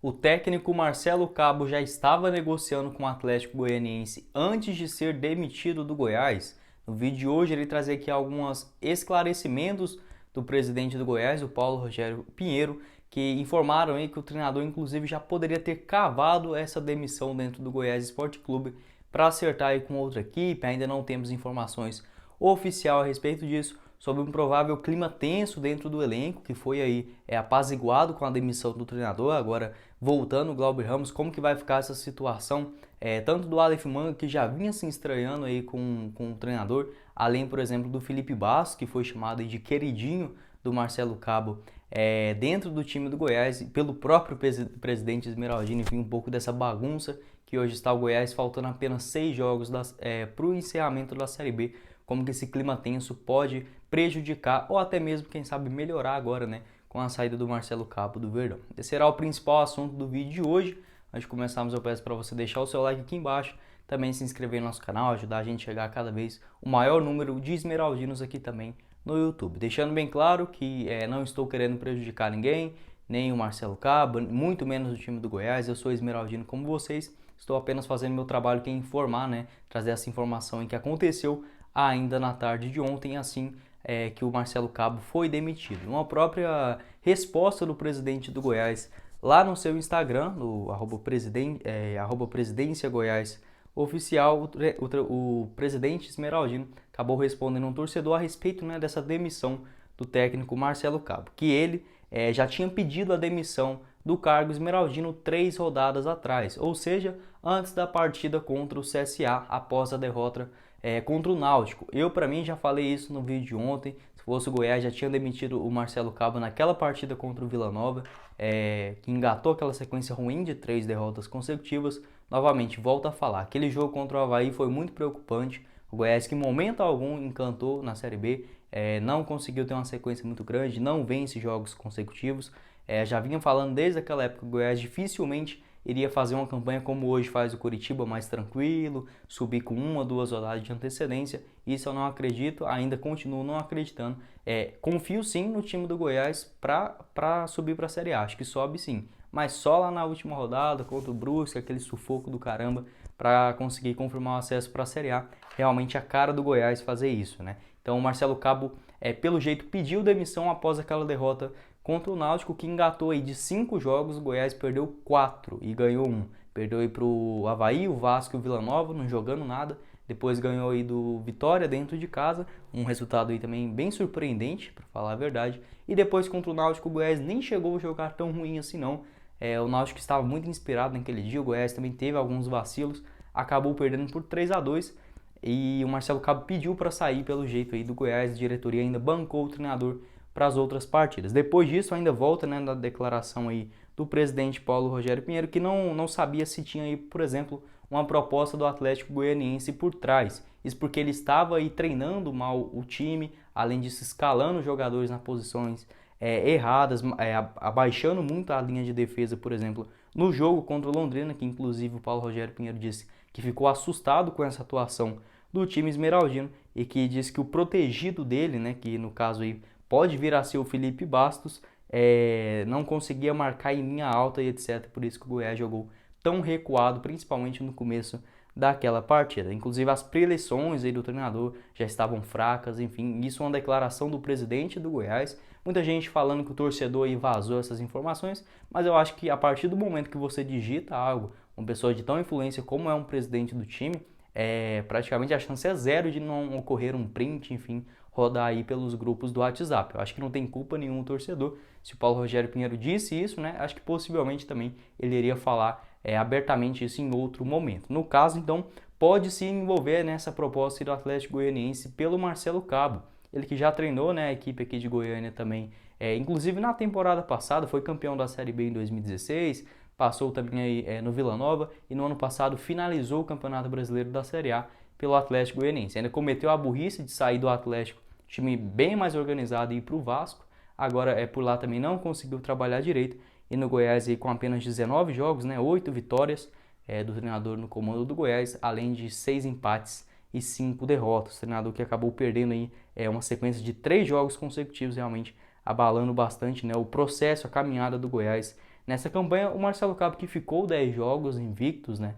O técnico Marcelo Cabo já estava negociando com o Atlético Goianiense antes de ser demitido do Goiás. No vídeo de hoje ele traz aqui alguns esclarecimentos do presidente do Goiás, o Paulo Rogério Pinheiro, que informaram aí que o treinador inclusive já poderia ter cavado essa demissão dentro do Goiás Esporte Clube para acertar aí com outra equipe. Ainda não temos informações oficiais a respeito disso, sobre um provável clima tenso dentro do elenco, que foi aí apaziguado com a demissão do treinador. Agora, voltando o Glauber Ramos, como que vai ficar essa situação, tanto do Aleph Manga, que já vinha se estranhando aí com o treinador, além, por exemplo, do Felipe Bastos, que foi chamado de queridinho do Marcelo Cabo, dentro do time do Goiás, pelo próprio presidente Esmeraldino. Enfim, um pouco dessa bagunça que hoje está o Goiás, faltando apenas 6 jogos para o encerramento da Série B. Como que esse clima tenso pode prejudicar ou até mesmo, quem sabe, melhorar agora, né, com a saída do Marcelo Cabo do Verdão. Esse será o principal assunto do vídeo de hoje. Antes de começarmos, eu peço para você deixar o seu like aqui embaixo, também se inscrever no nosso canal, ajudar a gente a chegar a cada vez o maior número de esmeraldinos aqui também no YouTube. Deixando bem claro que não estou querendo prejudicar ninguém, nem o Marcelo Cabo, muito menos o time do Goiás. Eu sou esmeraldino como vocês, estou apenas fazendo meu trabalho, que é informar, né, trazer essa informação em que aconteceu ainda na tarde de ontem, assim que o Marcelo Cabo foi demitido. Uma própria resposta do presidente do Goiás lá no seu Instagram, no @presidência Goiás oficial, o presidente Esmeraldino acabou respondendo um torcedor a respeito, né, dessa demissão do técnico Marcelo Cabo, que ele já tinha pedido a demissão do cargo esmeraldino 3 rodadas atrás, ou seja, antes da partida contra o CSA, após a derrota contra o Náutico. Eu, para mim, já falei isso no vídeo de ontem. Se fosse o Goiás, já tinha demitido o Marcelo Cabo naquela partida contra o Vila Nova, que engatou aquela sequência ruim de 3 derrotas consecutivas. Novamente, volto a falar, aquele jogo contra o Avaí foi muito preocupante. O Goiás, que em momento algum encantou na Série B, não conseguiu ter uma sequência muito grande, não vence jogos consecutivos. Já vinha falando desde aquela época que o Goiás dificilmente iria fazer uma campanha como hoje faz o Coritiba, mais tranquilo, subir com 1 ou 2 rodadas de antecedência. Isso eu não acredito, ainda continuo não acreditando. Confio sim no time do Goiás para subir para a Série A, acho que sobe sim, mas só lá na última rodada contra o Brusque, aquele sufoco do caramba, para conseguir confirmar o acesso para a Série A. Realmente a cara do Goiás fazer isso, né? Então o Marcelo Cabo, pelo jeito, pediu demissão após aquela derrota contra o Náutico, que engatou aí de 5 jogos, o Goiás perdeu 4 e ganhou 1. Perdeu aí pro Avaí, o Vasco e o Vila Nova, não jogando nada. Depois ganhou aí do Vitória dentro de casa, um resultado aí também bem surpreendente, para falar a verdade. E depois contra o Náutico, o Goiás nem chegou a jogar tão ruim assim não. O Náutico estava muito inspirado naquele dia, o Goiás também teve alguns vacilos, acabou perdendo por 3-2. E o Marcelo Cabo pediu para sair pelo jeito aí do Goiás, a diretoria ainda bancou o treinador para as outras partidas. Depois disso, ainda volta, né, da declaração aí do presidente Paulo Rogério Pinheiro, que não sabia se tinha aí, por exemplo, uma proposta do Atlético Goianiense por trás. Isso porque ele estava aí treinando mal o time, além disso escalando os jogadores nas posições erradas, abaixando muito a linha de defesa, por exemplo, no jogo contra o Londrina, que inclusive o Paulo Rogério Pinheiro disse que ficou assustado com essa atuação do time esmeraldino e que disse que o protegido dele, né, que no caso aí pode vir a ser o Felipe Bastos, não conseguia marcar em linha alta e etc. Por isso que o Goiás jogou tão recuado, principalmente no começo daquela partida. Inclusive as preleções aí do treinador já estavam fracas, enfim, isso é uma declaração do presidente do Goiás. Muita gente falando que o torcedor aí vazou essas informações, mas eu acho que a partir do momento que você digita algo, uma pessoa de tão influência como é um presidente do time, praticamente a chance é zero de não ocorrer um print, enfim, rodar aí pelos grupos do WhatsApp. Eu acho que não tem culpa nenhuma o torcedor. Se o Paulo Rogério Pinheiro disse isso, né, acho que possivelmente também ele iria falar abertamente isso em outro momento. No caso, então, pode se envolver nessa proposta do Atlético Goianiense pelo Marcelo Cabo. Ele que já treinou, né, a equipe aqui de Goiânia também, inclusive na temporada passada, foi campeão da Série B em 2016, passou também aí no Vila Nova e no ano passado finalizou o Campeonato Brasileiro da Série A pelo Atlético Goianiense. Ainda cometeu a burrice de sair do Atlético, time bem mais organizado, e ir para o Vasco. Agora por lá também não conseguiu trabalhar direito. E no Goiás aí, com apenas 19 jogos, né, 8 vitórias do treinador no comando do Goiás, além de 6 empates e 5 derrotas. O treinador que acabou perdendo aí uma sequência de 3 jogos consecutivos, realmente abalando bastante, né, o processo, a caminhada do Goiás nessa campanha. O Marcelo Cabo, que ficou 10 jogos invictos, né,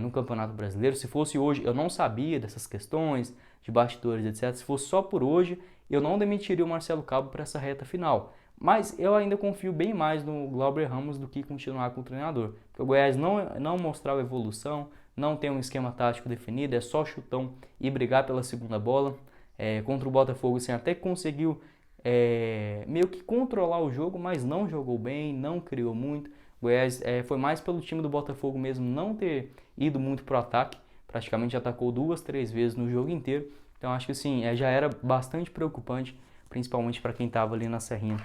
no Campeonato Brasileiro. Se fosse hoje, eu não sabia dessas questões de bastidores, etc. Se fosse só por hoje, eu não demitiria o Marcelo Cabo para essa reta final. Mas eu ainda confio bem mais no Glauber Ramos do que continuar com o treinador. Porque o Goiás não mostrava evolução, não tem um esquema tático definido, é só chutão e brigar pela segunda bola. Contra o Botafogo, assim, até conseguiu meio que controlar o jogo, mas não jogou bem, não criou muito. O Goiás foi mais pelo time do Botafogo mesmo não ter ido muito pro ataque, praticamente atacou 2, 3 vezes no jogo inteiro. Então acho que assim, já era bastante preocupante, principalmente para quem estava ali na Serrinha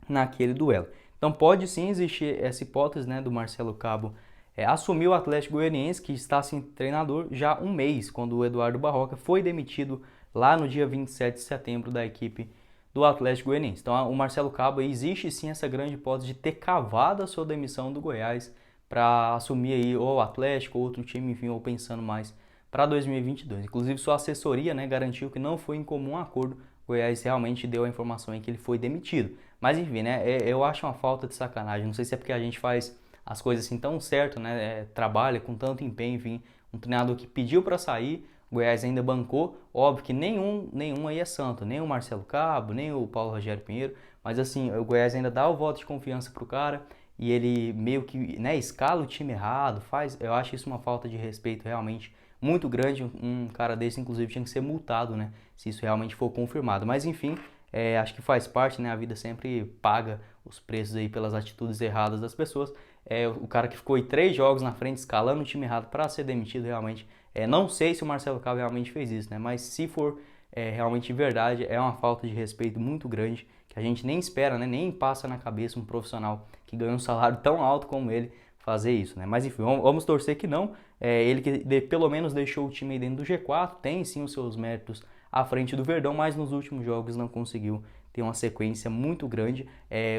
naquele duelo. Então pode sim existir essa hipótese, né, do Marcelo Cabo assumir o Atlético Goianiense, que está sem treinador já há um mês, quando o Eduardo Barroca foi demitido lá no dia 27 de setembro da equipe do Atlético Goianiense. Então o Marcelo Cabo, existe sim essa grande hipótese de ter cavado a sua demissão do Goiás para assumir aí ou o Atlético ou outro time, enfim, ou pensando mais para 2022. Inclusive sua assessoria, né, garantiu que não foi em comum acordo. O Goiás realmente deu a informação em que ele foi demitido. Mas enfim, né, eu acho uma falta de sacanagem. Não sei se é porque a gente faz as coisas assim tão certo, né, trabalha com tanto empenho, enfim, um treinador que pediu para sair, o Goiás ainda bancou. Óbvio que nenhum aí é santo, nem o Marcelo Cabo, nem o Paulo Rogério Pinheiro, mas assim, o Goiás ainda dá o voto de confiança pro cara e ele meio que, né, escala o time errado, eu acho isso uma falta de respeito realmente muito grande. Um cara desse, inclusive, tinha que ser multado, né, se isso realmente for confirmado. Mas enfim, acho que faz parte, né, a vida sempre paga os preços aí pelas atitudes erradas das pessoas. O cara que ficou aí 3 jogos na frente, escalando o time errado para ser demitido, realmente. Não sei se o Marcelo Cabo realmente fez isso, né? Mas se for realmente verdade, é uma falta de respeito muito grande, que a gente nem espera, né? Nem passa na cabeça um profissional que ganha um salário tão alto como ele fazer isso, né? Mas enfim, vamos torcer que não. Ele que pelo menos deixou o time aí dentro do G4, tem sim os seus méritos à frente do Verdão, mas nos últimos jogos não conseguiu ter uma sequência muito grande.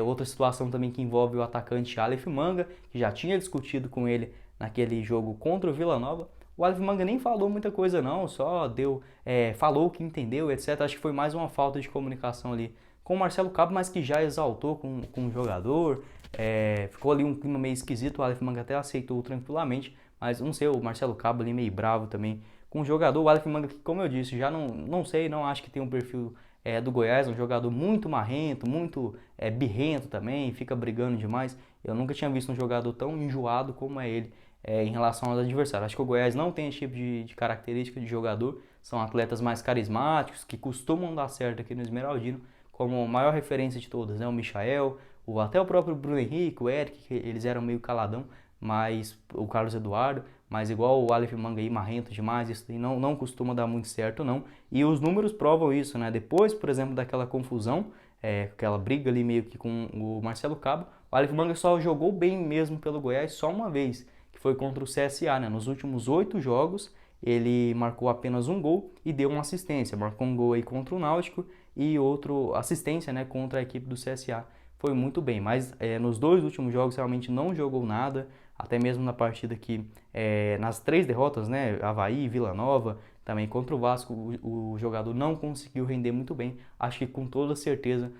Outra situação também que envolve o atacante Aleph Manga, que já tinha discutido com ele naquele jogo contra o Vila Nova. O Aleph Manga nem falou muita coisa não, só falou o que entendeu, etc. Acho que foi mais uma falta de comunicação ali com o Marcelo Cabo, mas que já exaltou com o jogador. Ficou ali um clima meio esquisito, o Aleph Manga até aceitou tranquilamente, mas não sei, o Marcelo Cabo ali meio bravo também com o jogador. O Aleph Manga, que como eu disse, já não sei, não acho que tem um perfil do Goiás, um jogador muito marrento, muito birrento também, fica brigando demais. Eu nunca tinha visto um jogador tão enjoado como é ele em relação aos adversários. Acho que o Goiás não tem esse tipo de característica de jogador, são atletas mais carismáticos, que costumam dar certo aqui no Esmeraldino, como a maior referência de todas, né? O Michael, até o próprio Bruno Henrique, o Eric, que eles eram meio caladão, mas o Carlos Eduardo, mas igual o Aleph Manga aí, marrento demais, isso aí não costuma dar muito certo não. E os números provam isso, né? Depois, por exemplo, daquela confusão, aquela briga ali meio que com o Marcelo Cabo, o Aleph Manga só jogou bem mesmo pelo Goiás só uma vez, que foi contra o CSA, né? Nos últimos 8 jogos, ele marcou apenas um gol e deu uma assistência. Marcou um gol aí contra o Náutico e outro assistência, né, contra a equipe do CSA. Foi muito bem, mas nos 2 últimos jogos realmente não jogou nada, até mesmo na partida que, nas 3 derrotas, né, Avaí e Vila Nova, também contra o Vasco, o jogador não conseguiu render muito bem. Acho que com toda certeza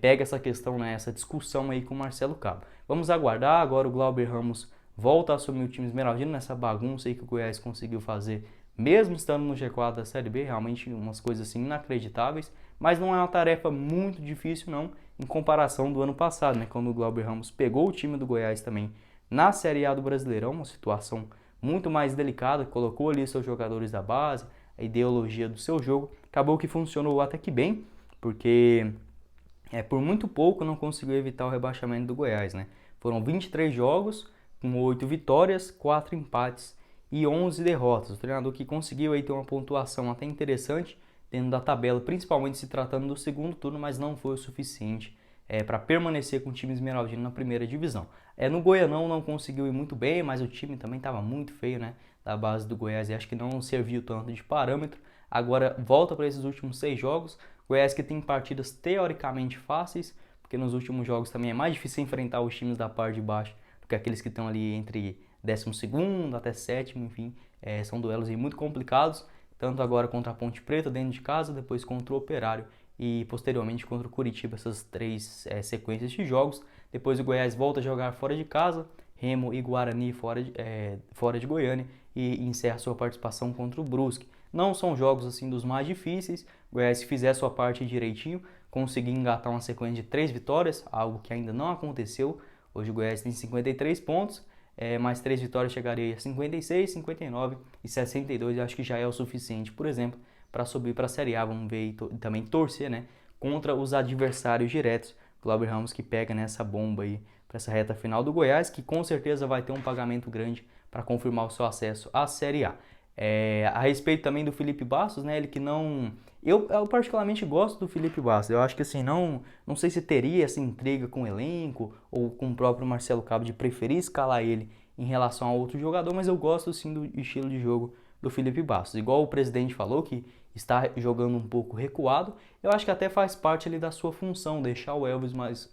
pega essa questão, né, essa discussão aí com o Marcelo Cabo. Vamos aguardar, agora o Glauber Ramos volta a assumir o time esmeraldino nessa bagunça aí que o Goiás conseguiu fazer, mesmo estando no G4 da Série B, realmente umas coisas assim inacreditáveis, mas não é uma tarefa muito difícil não, em comparação do ano passado, né, quando o Glauber Ramos pegou o time do Goiás também na Série A do Brasileirão, uma situação muito mais delicada, colocou ali seus jogadores da base, a ideologia do seu jogo, acabou que funcionou até que bem, porque por muito pouco não conseguiu evitar o rebaixamento do Goiás, né? Foram 23 jogos, com 8 vitórias, 4 empates e 11 derrotas. O treinador que conseguiu aí ter uma pontuação até interessante dentro da tabela, principalmente se tratando do segundo turno, mas não foi o suficiente para permanecer com o time esmeraldino na primeira divisão. No Goianão não conseguiu ir muito bem, mas o time também estava muito feio, né, da base do Goiás, e acho que não serviu tanto de parâmetro. Agora volta para esses últimos 6 jogos, Goiás que tem partidas teoricamente fáceis, porque nos últimos jogos também é mais difícil enfrentar os times da parte de baixo do que aqueles que estão ali entre 12º até 7º, enfim, são duelos aí muito complicados, tanto agora contra a Ponte Preta dentro de casa, depois contra o Operário e posteriormente contra o Curitiba, essas 3 sequências de jogos. Depois o Goiás volta a jogar fora de casa, Remo e Guarani fora de Goiânia, e encerra sua participação contra o Brusque. Não são jogos assim dos mais difíceis. O Goiás, se fizer sua parte direitinho, conseguir engatar uma sequência de 3 vitórias, algo que ainda não aconteceu. Hoje o Goiás tem 53 pontos, mais 3 vitórias chegaria a 56, 59 e 62. Eu acho que já é o suficiente, por exemplo, para subir para a Série A. Vamos ver e também torcer, né, contra os adversários diretos. Glauber Ramos que pega nessa bomba aí para essa reta final do Goiás, que com certeza vai ter um pagamento grande para confirmar o seu acesso à Série A. A respeito também do Felipe Bastos, né? Ele que não... Eu particularmente gosto do Felipe Bastos. Eu acho que assim, não sei se teria essa intriga com o elenco ou com o próprio Marcelo Cabo de preferir escalar ele em relação a outro jogador, mas eu gosto sim do estilo de jogo do Felipe Bastos. Igual o presidente falou que está jogando um pouco recuado, eu acho que até faz parte ali da sua função, deixar o Elvis mais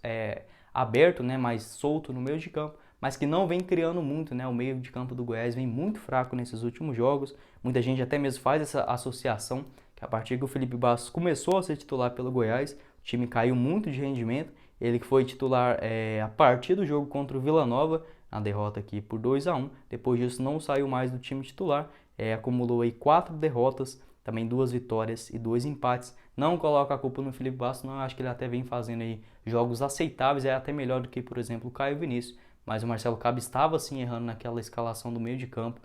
aberto, né, mais solto no meio de campo, mas que não vem criando muito, né? O meio de campo do Goiás vem muito fraco nesses últimos jogos. Muita gente até mesmo faz essa associação, que a partir que o Felipe Bastos começou a ser titular pelo Goiás, o time caiu muito de rendimento. Ele que foi titular a partir do jogo contra o Vila Nova, na derrota aqui por 2-1. Depois disso não saiu mais do time titular, acumulou aí 4 derrotas, também 2 vitórias e 2 empates. Não coloca a culpa no Felipe Bastos, não. Eu acho que ele até vem fazendo aí jogos aceitáveis, até melhor do que, por exemplo, o Caio Vinícius. Mas o Marcelo Cabo estava sim errando naquela escalação do meio de campo.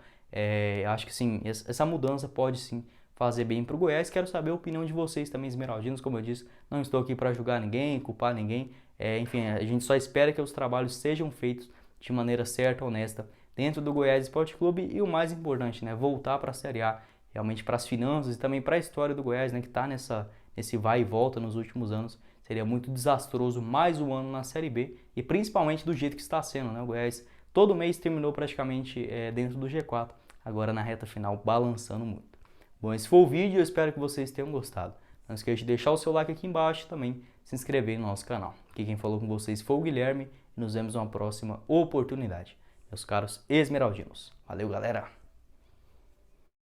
Acho que sim, essa mudança pode sim fazer bem para o Goiás. Quero saber a opinião de vocês também, esmeraldinos. Como eu disse, não estou aqui para julgar ninguém, culpar ninguém. Enfim, a gente só espera que os trabalhos sejam feitos de maneira certa, honesta, dentro do Goiás Esporte Clube. E o mais importante, né, voltar para a Série A, realmente para as finanças e também para a história do Goiás, né, que está nesse vai e volta nos últimos anos. Seria muito desastroso mais um ano na Série B e principalmente do jeito que está sendo, né? O Goiás todo mês terminou praticamente dentro do G4, agora na reta final balançando muito. Bom, esse foi o vídeo, eu espero que vocês tenham gostado. Não esqueça de deixar o seu like aqui embaixo e também se inscrever no nosso canal. Aqui quem falou com vocês foi o Guilherme e nos vemos numa próxima oportunidade. Meus caros esmeraldinos. Valeu, galera!